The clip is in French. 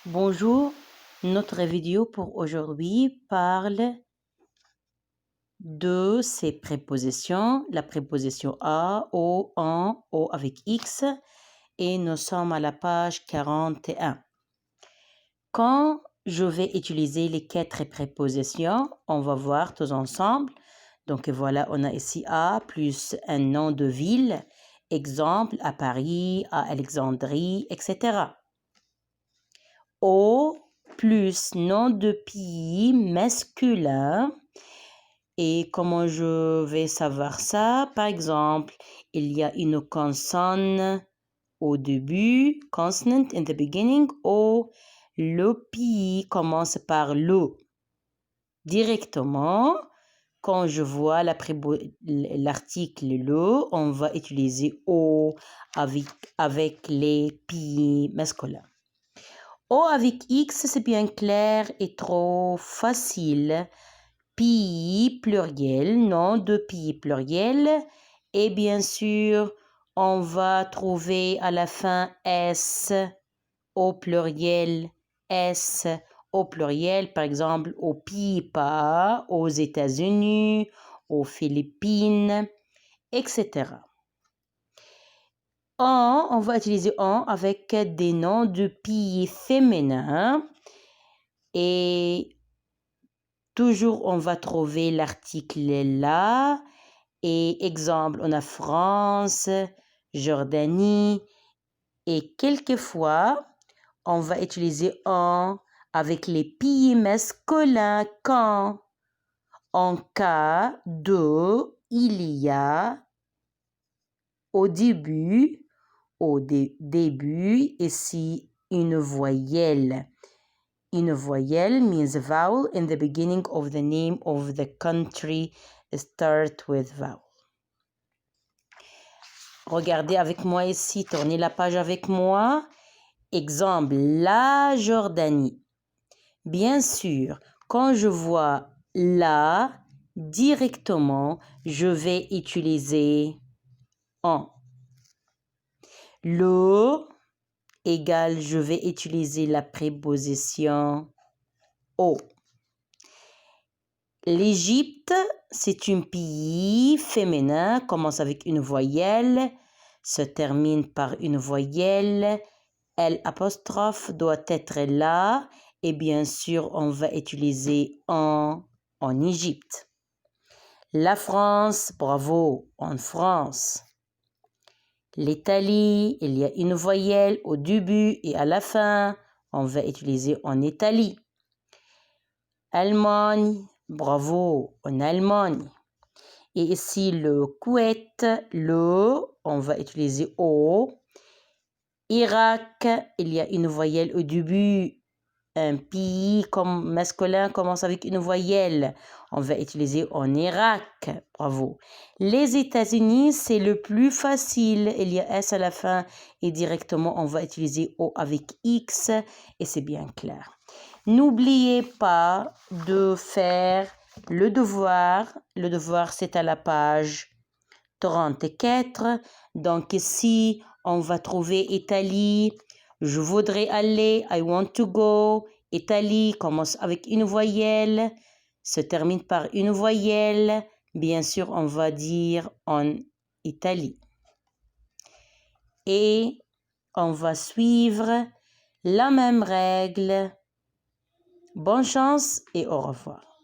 Bonjour, notre vidéo pour aujourd'hui parle de ces prépositions, la préposition à, au, en, au avec X, et nous sommes à la page 41. Quand je vais utiliser les 4 prépositions, on va voir tous ensemble. Donc voilà, on a ici à plus un nom de ville, exemple à Paris, à Alexandrie, etc. Au plus nom de pays masculin. Et comment je vais savoir ça? Par exemple, il y a une consonne au début, consonant in the beginning, ou le pays commence par le. Directement, quand je vois l'article le, on va utiliser au avec les pays masculins. O avec X, c'est bien clair et trop facile. Pays pluriel, nom de pays pluriel. Et bien sûr, on va trouver à la fin S au pluriel, S au pluriel, par exemple aux Pays-Bas, aux États-Unis, aux Philippines, etc. On va utiliser en avec des noms de pays féminins et toujours on va trouver l'article là et exemple on a France, Jordanie et quelquefois on va utiliser en avec les pays masculins quand en cas de il y a au début ici une voyelle. Une voyelle means vowel in the beginning of the name of the country start with vowel. Regardez avec moi ici, tournez la page avec moi. Exemple, la Jordanie. Bien sûr, quand je vois la directement, je vais utiliser en. Le égale, je vais utiliser la préposition au. L'Égypte, c'est un pays féminin, commence avec une voyelle, se termine par une voyelle. L' doit être là et bien sûr, on va utiliser en Égypte. La France, bravo, en France. L'Italie, il y a une voyelle au début et à la fin, on va utiliser en Italie. Allemagne, bravo, en Allemagne. Et ici, le Koweït, on va utiliser O. Irak, il y a une voyelle au début. Un pays comme masculin commence avec une voyelle. On va utiliser en Irak. Bravo. Les États-Unis, c'est le plus facile. Il y a S à la fin et directement, on va utiliser O avec X et c'est bien clair. N'oubliez pas de faire le devoir. Le devoir, c'est à la page 34. Donc ici, on va trouver Italie. Je voudrais aller. I want to go. Italie commence avec une voyelle. Se termine par une voyelle. Bien sûr, on va dire en Italie. Et on va suivre la même règle. Bonne chance et au revoir.